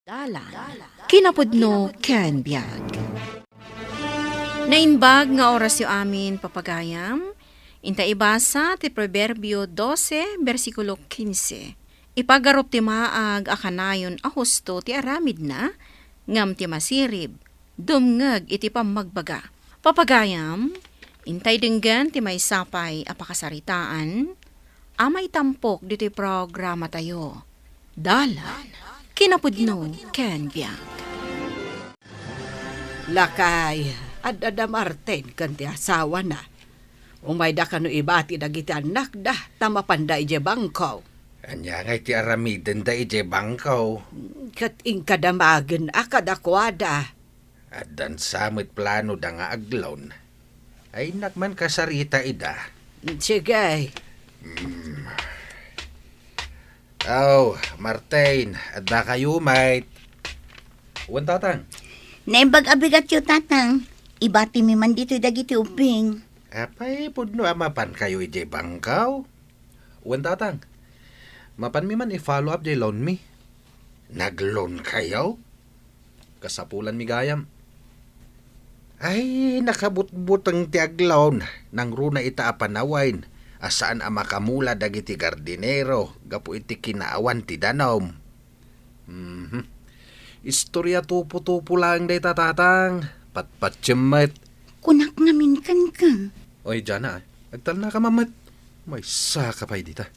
Dalan, kinapudno ken biag. Nainbag nga oras yu amin papagayam, inta ibasa ti Proverbio 12, versikulo 15. Ipagarup ti maag akanayon a husto ti aramid na, ngam ti masirib, dumngeg iti pamagbaga. Papagayam, intay denggan ti may sapay apakasaritaan, amay tampok diti programa tayo. Dalan, kinapudno ken biag. Lakay, adada Martin kanti asawa na. Umay da kano ibati dagiti anak da, tamapanday je bangkaw. Anya nga iti aramiden da ije bangkaw. Kat inkadamagen akadakwada. At dan samit plano da nga aglon. Ay nakman kasarita ida. Sige, Oh, Martin, at da kayo, mate. Uwan tatang. Naimbag abigat yu tatang. Ibati mi man dito dagiti uping. Apay, pudno mapan kayo ije bangkaw. Uwan tatang. Mapan mi man i-follow up jay loan mi. Nag-loan kayo? Kasapulan mi gayam. Ay, nakabutbutang tiag loan. Nang runa ita apanawain. Asaan ang makamula dagiti gardinero, gapu iti kinaawan ti danom. Istorya tupo-tupo lang day tatatang, patpatsyemmet. Kunak ngamin kan ka. Oy, Jana, agtal na ka mamat. May saka pa'y dita.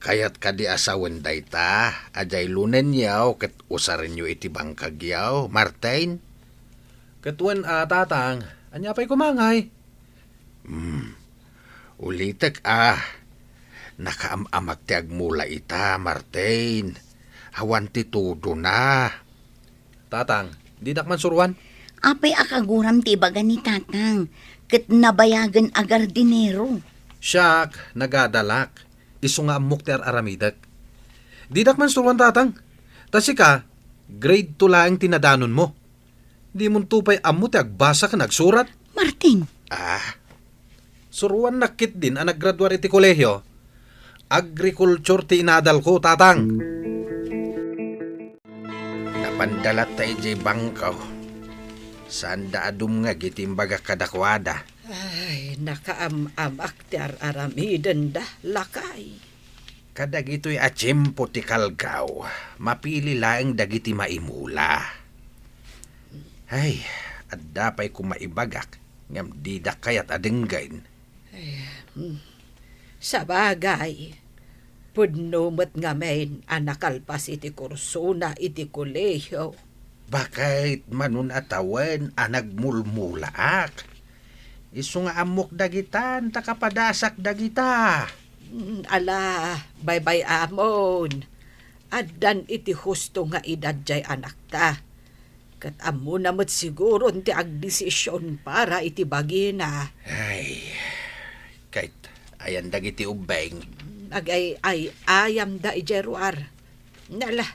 Kayat ka di asawan day ta, ajay lunen yaw, kat usarin nyo iti bangkag yaw, Martin. Katuan tatang, anya pa'y kumangay. Ulitek nakaamamak ti agmula ita, Martin. Hawan ti tudo na. Tatang, di man suruan? Apay akaguram ti baga ni tatang. Kat nabayagan agar dinero. Siyak, nagadalak. Isu nga amok ti aramidak. Di man suruan, tatang. Tasi ka, grade 2 lang tinadanon mo. Di mo tupay amo ti agbasa ka nagsurat. Martin, Suruan nakit din ang naggraduar iti kolehyo. Agriculture ti inadal ko, tatang. Napandalat tayo jay bangkaw. Saan da adum nga gitimbaga kadakwada. ay, nakaamamak ti aramiden da, lakay. Kadag ito'y atsimpo ti kalgaw. Mapili laeng dagiti maimula. Ay, adda pa'y kumaibagak. Ngam didak kayat adenggain. Sa bagay, pudnumot nga main anakalpas iti kursuna iti kolehyo. Bakit manun atawan anagmulmulaak? Isu nga amok dagitan, takapadasak dagita. Ala, bye-bye amon. Addan iti husto nga edad jay anak ta. Kat amo namat siguro ti agdesisyon para iti bagina. Ay, kahit ayan dagiti ubeng. Ay ayam da ijeruar. Nala,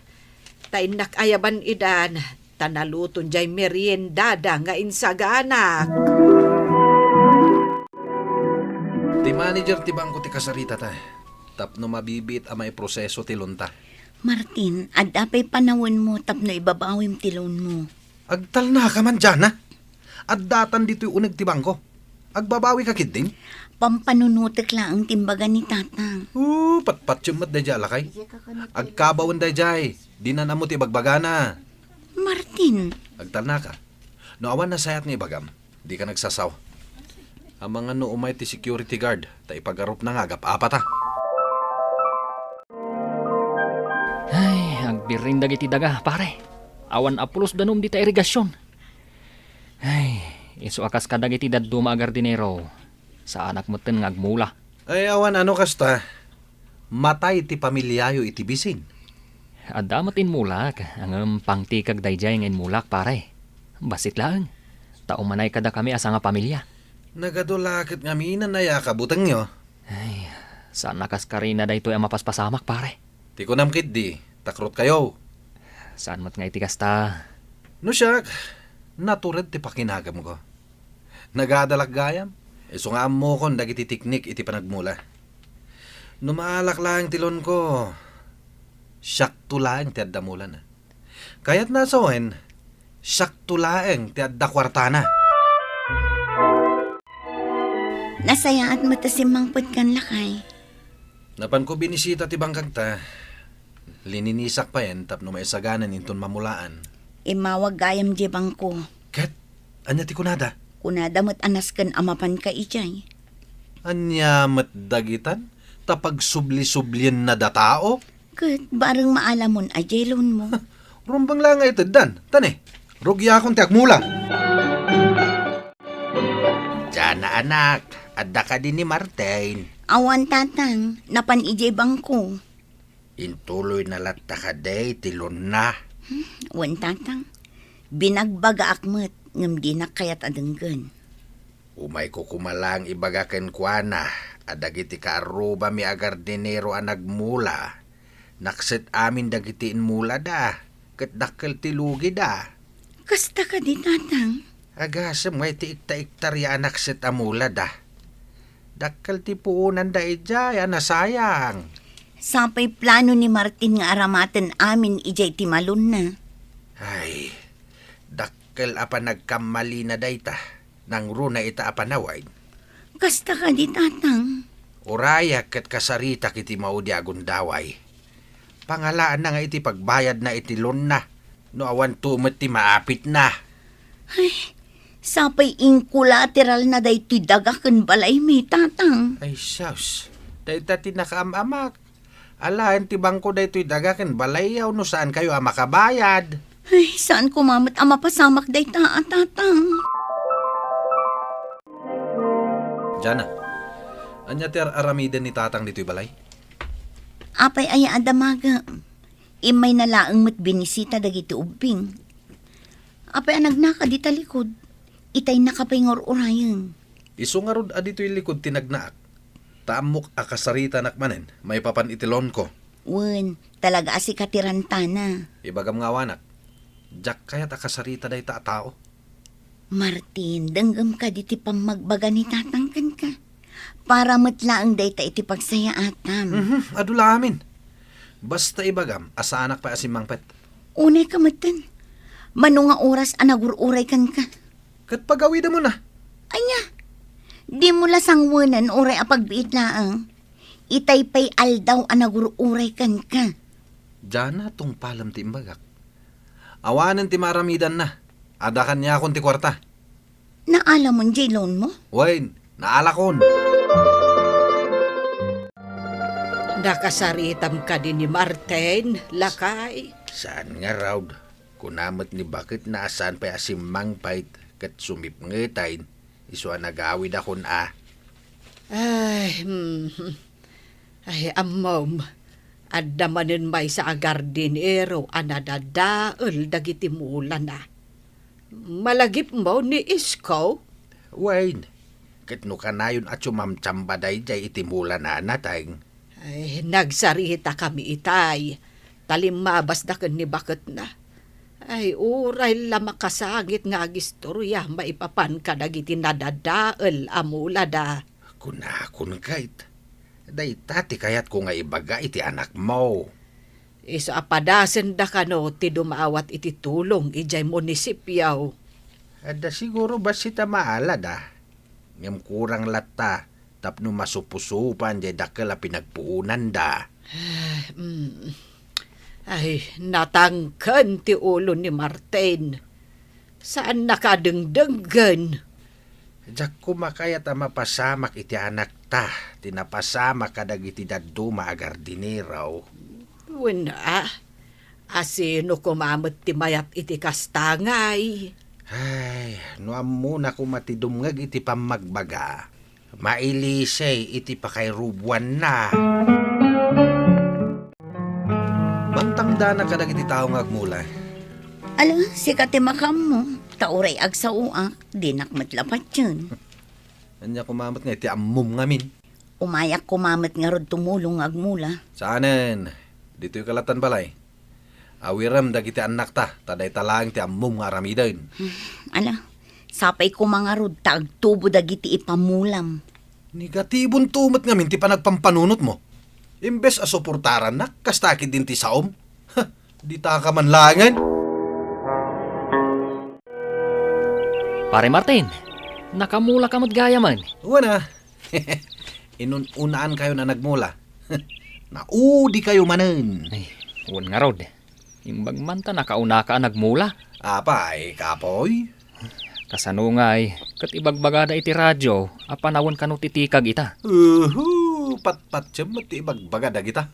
tainak ayaban idan, tanaluton jay meriendada nga insagana. Ti manager ti bangko ti kasarita ta. Tapno mabibit amay proseso ti lunta. Martin, adapay panawon mo tapno ibabawim ti loan mo. Agtal na ka man dyan, ha? Addatan dito'y unag ti bangko. Agbabawi ka kid din? Pampanunutek lang ang timbaga ni tatang. Patpatsyumat da dyan, lakay. Agkabawan da dyan. Di na namo ti bagbagana. Martin, Agtal na ka. No awan na sayat ni bagam. Di ka nagsasaw. Ang mga no umay ti security guard, ta ipagarup na nga gap-apat, ha? Ay, agbiring dagiti daga, pare. Awan apulos danom di ta irigasyon. Ay, iso akas ka dagiti daduma agar dinero. Sa anak mo ten ngagmula. Ay, awan ano kasta. Matay ti pamilyayo iti bisin. Adamatin mulak, ang pangtikag dayjay ngayon mulak, pare. Basit lang. Taumanay kada kami asa nga pamilya. Nagadulakit nga minan na yakabutang nyo. Ay, saan nakas karina da ito ang mapaspasamak, pare. Ti ko namkit di. Takrot kayo. Saan mo't nga itigas ta? No siyak, natured ti pakinagam ko. Nagadalag gayam. Iso nga mo kon dagiti tiknik iti panagmula. Numaalak lang tilon ko. Siyak to lang ti addamulan. Kaya't nasawen, sakto laeng ti adda kwartana. Nasayaan mo ta si Mangput kan lakay. Napan ko binisita ti bangkag ta, lininisak pa yan tapno maisaganan inton mamulaan. Imawag gayam di bangko. Ket, anya ti kunada? Kunadamot anas kan amapan ka ijay. Anya met dagitan? Tapag subli-sublien na datao? Kat bareng maalamon ajelon mo. Rumbang lang nga ito, Dan. Tane, rugya akong tiyak mula. Diyan na anak, adda ka din ni Martin. Awan tatang, napan ijay bangko. Intuloy na latta ka day, tilon na. Wan tatang, binagbaga akmet, ngam di na kayat adenggan. Umay ko kumalang ibagaken kuana, adagiti ka aruba mi agar dinero ang nagmula. Nakset amin dagitiin mula da, ket dakkel tilugi da. Kasta ka di tatang. Agasem ngay ti ikta-iktar ya anak set amula da. Dakkel ti puunan da ijay, nasayang. Sapay plano ni Martin nga aramaten amin ijay timalon na. Ay, dakkel apa nagkamali na dayta, nang runa ita apanaway. Kasta ka di tatang. Uraya ket kasarita kiti maudi agundaway. Pangalaan na nga iti pagbayad na itilon na, no awan tumet ti maapit na. Ay, sapay inkulateral na day ti dagaken balay mi tatang. Ay, saus, dayta tinakamamak. Alahan ti bangko daytoy dagaken balayaw no saan kayo makabayad. Ay, saan kumamot ang mapasamak day tatang? Jana, anya ti aramiden ni tatang dito'y balay? Apay aya adamaga. Imay nalaang mat binisita dagiti ubing. Apay anagnaka di talikod. Itay nakapingor urayan. Isu nga rod adito'y likod tinagnaak. Taamok akasarita nakmanen, may papan itilon ko. Wen, talaga asi katirantana. Ibagam nga wanak, jak kayat akasarita day ta tao. Martin, danggam ka di ti pamagbaga ni tatangkan ka. Para matlaang day ta iti pagsaya atam. Adula amin. Basta ibagam, asa anak pa asimangpet. Unay ka matan. Mano nga oras anagururay kan ka. Kat pagawida mo na. Anya, di mo lasangwanan oray apagbiit laang. Itay pay aldaw anagururay kan ka. Jana tong palam ti imbagak. Awanan ti maramidan na. Adakan niya akong ti kwarta. Naalam mo, Jaylon mo? Wain, naalakon. Nakasaritam ka din ni Martin, lakay. Saan nga raw? Kunamot ni bakit na asan pa asimang pait kat sumipngitain. Iswa nagawid akon Ay, amom. Adda manin may sa agardinero anadadaol dagiti mula na. Malagip mo ni Isko? Wain, kat no kanayon at sumamtsambaday jay itimula na natay. Ay, nagsarita kami itay. Talimabas da ni bakit na. Ay, uray la makasagit nga gistorya maipapan ka dagiti nadadaol amula da. Kunakon kait. Day tati kayat ko nga ibaga iti anak mo. Isa apadasen da kano ti dumaawat iti tulong ijay munisipyaw. Ada siguro ba sita maalad Ngam kurang lata tapno masupusupan jay dakala pinagpuunan da. Ay, natangkan ti ulo ni Martin. Saan nakadengdenggan? Jak kumakayat ang mapasamak iti anak ta. Tinapasamak kadag iti daduma agar diniraw. Wala. Asino kumamot ti mayat iti kastangay. Ay, nuam muna kumatidumngag iti pamagbaga. Mailisay iti pakairubuan na. Bantangda na kadag iti tao nga agmula. Ala, si katimakam mo. Tauray ag sa uak, di nakmatlapat yun. Anya kumamot nga iti ammum ngamin. Umayak kumamit nga rod tumulong agmula. Saanen, dito'y kalatan balay. Awiram dagiti anak ta, taday talang ti ammum nga aramidan. Ala, sapay ko mga rod, taagtubo dagiti ipamulam. Negatibon tumat ngamin ti panagpampanunot mo. Imbes a suportaran na, kastakit din ti saom. Ha, di ta ka manlangan. Pare Martin, nakamula ka mo't gaya man. Wala. Inununaan kayo na nagmula. Naudi kayo manen. Ay, huwag nga rod. Imbag man ta nakauna ka nagmula. Apay, kapoy. Kasano nga ay, kat ibagbagada iti radyo, apanawon ka no titikag ita. Pat-pat siya mati ibagbaga da kita.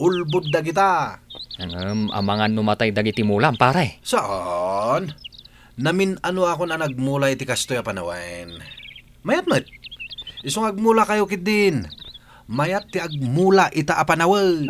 Ulbud da kita. Ang amangan numatay dagiti mulam, pare. Saan? Namin ano ako na nagmula iti kastoy panawen. Mayat mat. Isong agmula kayo kit din. Mayat ti agmula ita apanawen.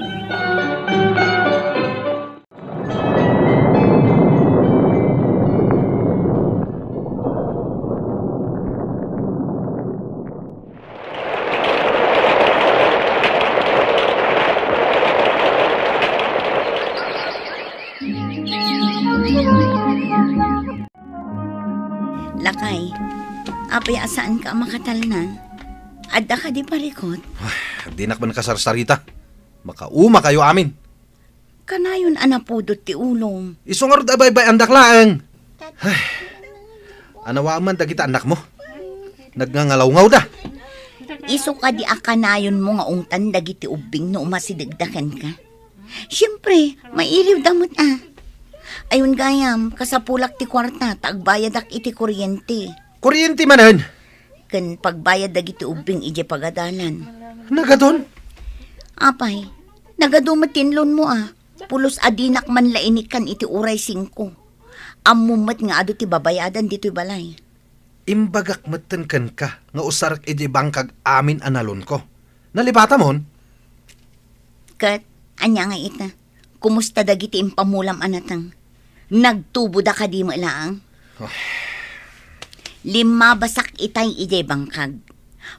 Lakay, apay asaan ka makatalnan? Adda ka di parikot? Di nakman kasarsarita. Makauma kayo amin. Kanayon anapudot ti ulong. Isungarod abay-bay andak laang. Anawa man da kita anak mo. Nagngangalawngaw da. Iso ka di akanayon mo nga ungtan dagiti ubing no umasidagdakan ka. Siyempre, mailiw damot Ayun gayam, kasapulak ti kwarta, tagbayadak iti kuryente. Kuryente manan. Ken pagbayad dagiti ubing ije pagadalan. Nagadon. Apay, nagadumatinlon mo Pulos adinak man lainikan iti uray 5. Amumat nga ado ti babayadan dito'y balay. Imbagak matenken ka nga usarak iti bangkag amin analon ko. Nalibata mon? Kat, anya nga ita, kumusta dagiti impamulam anatang? Nagtubo da ka di mo ilaang? 5 basak itay ije bangkag.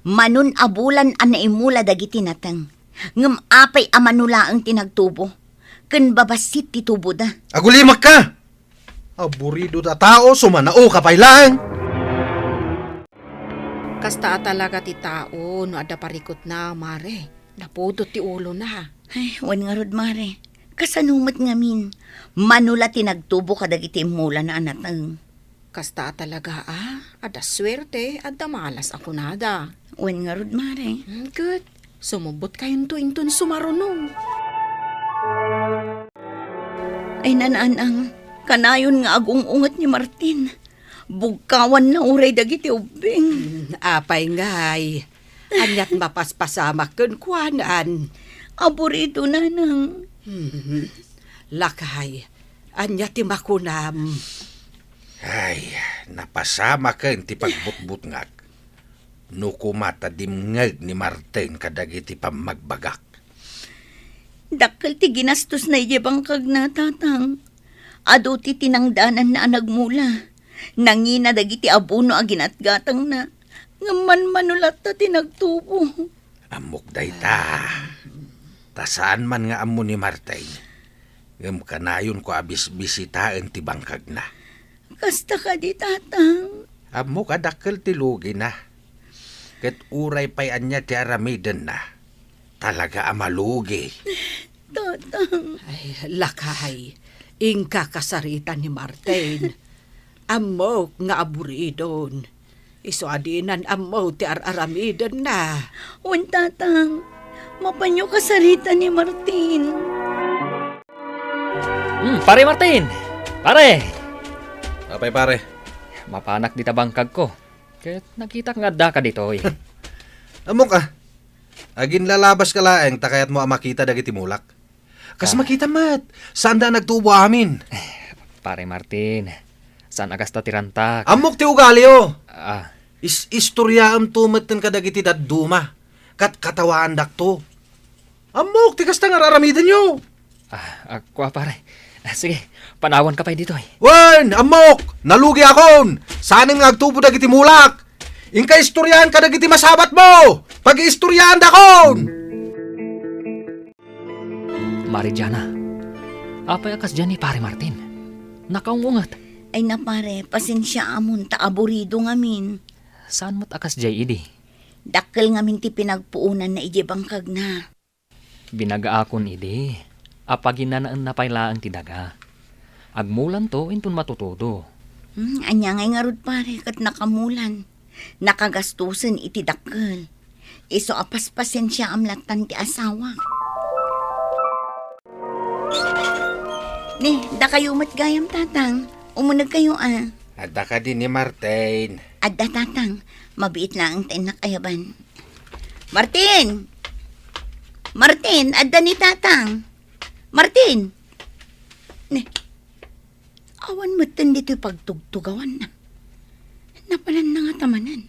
Manun abulan anaimula dagiti natang. Ngam apay amanula ang tinagtubo. Ken babasit ti tubo da. Agulimak ka! Aburido da tao, sumanao kapay lang! Kasta talaga ti tao, no ada parikot na, mare. Napudot ti ulo na. Ay, wan nga rod mare. Kasanumat ngamin. Manula tinagtubo ka dagiti imula na anatang. Kasta talaga ada swerte, ada malas ako nada. Wan nga rod mare. Good. Sumubot kayong tuintun sumarunong. Ay nananang, kanayon nga agung-ungat ni Martin. Bugkawan na uray dagiti ubing. Apay ngay. Anyat mapaspasamak kun kuanan. Aburido na nang. Lakay. Anyat ti makunam. Ay, napasama ka ti pagbutbut ngag. Nukumata dimngag ni Martin kadagiti pamagbagak. Dakkel ti ginastos na ije bangkag na tatang. Ado ti tinangdanan na nagmula. Nangina dagiti abuno a ginatgatang na. Ngaman manulat ta tinagtubo. Amok dayta. Tasaan man nga amo ni Martin. Ngam kanayon ko abis bisitaan ti bangkag na. Kasta ka di tatang. Amok adakkel ti lugi na. Ket uray pay anya ti aramiden na. Talaga amalugi. Tatang. Ay, lakay. Ingka kasaritan ni Martin. Amok nga aburidon. Iso adinan amok ti aramiden na. Wan tatang. Mapanyo kasarita ni Martin. Pare Martin! Pare! Apay pare. Mapanak di tabangkag ko. Kaya nakita nga da ka dito Amok Agin lalabas ka laeng takayat mo makita dagiti mulak. Kas makita mat. Saan da nagtubo amin? Pare Martin, saan agas ta tirantak? Amok ti ugali Ah, Istorya am tumaten kadagiti dadduma. Kat katawaan dakto. Amok ti kasta nga raramidan nyo. ako pare. Sige, panawan ka pa dito Wan, amok! Nalugi akon! Sanin nga agtubo dagiti mulak! Ingka istoryahan ka dagiti masabat mo! Pag-istoryahan dakon! Marijana, apay akas dyan ni pare Martin. Nakaungungat. Ay na pare, pasensya amon ta aburido ngamin. Saan mo't akas jay idi? Dakkel ngamin ti pinagpuunan na ije bangkag na. Binagaakon idi. Apaginanaan na pailaan ti daga. Agmulan to intun matutudo. Anya ngay nga rod pare, kat nakamulan. Nakagastusan iti dakkel. Iso apaspasen siya amlatan ti asawa. Da kayo matgayam tatang. Umunag kayo Adda ka din ni Martin. Adda tatang, mabiit lang ang tayo nakayaban. Martin! Martin, adda ni tatang. Martin! Awan mo dito'y pagtugtugawan na. Napalan na nga tamanan.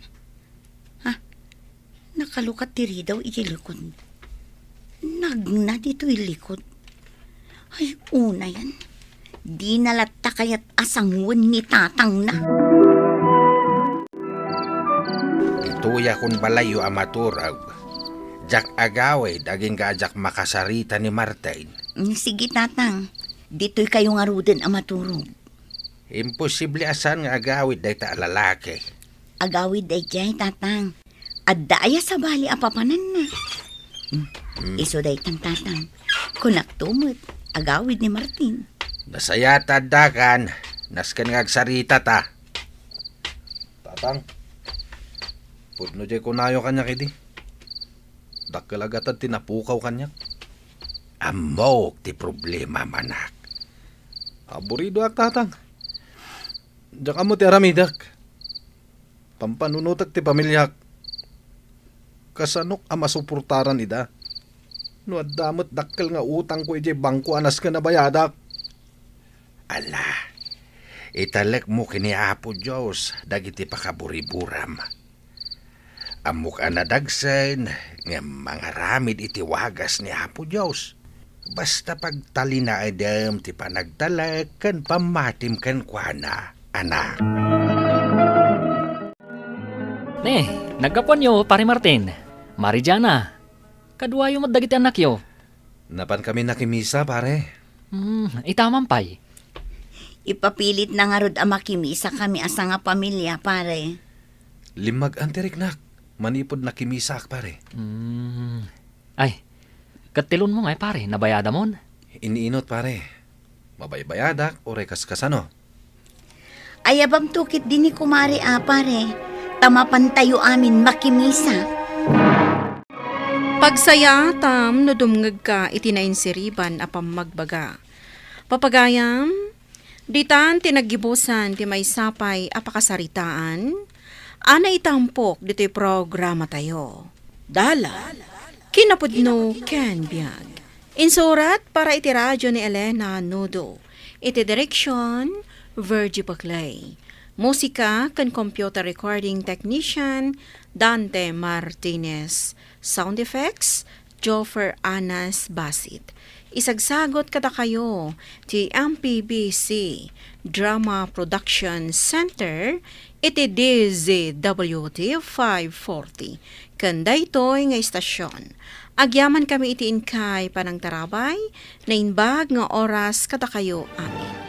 Nakalukat tiri daw ilikod. Nagna dito'y likod. Ay, una yan. Di nalatta kaya't asangwan ni tatang na. Ituya kun balayo amaturag. Jak agaway, daging gajak makasarita ni Martin. Sige tatang, dito'y kayo nga ruden amaturog. Imposible asan nga agawid day ta lalaki. Agawid day jay tatang. Adaya sa bali apapanan na. Iso day tang tatang. Kunak tumot, agawid ni Martin. Nasayata dakan, naskan nga agsarita ta. Tatang, pudno jay kunayo kanya kidi. Dakkalagatan tinapukaw kanya. Amok ti problema manak. Aburido ak tatang. Diyak mo ti aramidak. Pampanunutak ti pamilyak. Kasanok ang masuportaran ida. No adamot dakkel nga utang ko iti bangko anas ka na bayadak. Ala, italek mo kini Apo Diyos, dagiti pakaburiburam. Amok anadagsen, nga mga ramid iti wagas ni Apo Diyos. Basta pagtalina edem ti panagtalek, kan pamatim kan kuana, anak. Nagkapon yo, pare Martin. Marijana, kaduayo mo dagiti anak yo. Napan kami nakimisa, pare. Itaman pay. Ipapilit na nga rod amakimisa kami asa nga pamilya pare. Limag antiriknak, manipod nakimisak, pare. Ay, katilon mo nga pare, nabayada mon. Iniinot, pare. Mabaybayadak o rekas kasano. Ayabam tukit din ni kumari pare. Tamapantayo amin makimisa. Pagsayatam no dumngeg ka itinainsiriban apam magbaga. Papagayam, ditan tinaggibusan ti may sapay apakasaritaan, ana itampok dito'y programa tayo. Dala, kinapudno Ken Biag. Insurat para iti radyo ni Elena Nudo. Iti direksyon, Virgie Baclay. Musika kan computer recording technician, Dante Martinez. Sound effects, Joffer Anas Basit. Isagsagot kada kayo ti MPBC Drama Production Center iti DZWT 540. Kanda ito'y nga istasyon. Agyaman kami iti inkay panang tarabay na inbag nga oras kada kayo amin.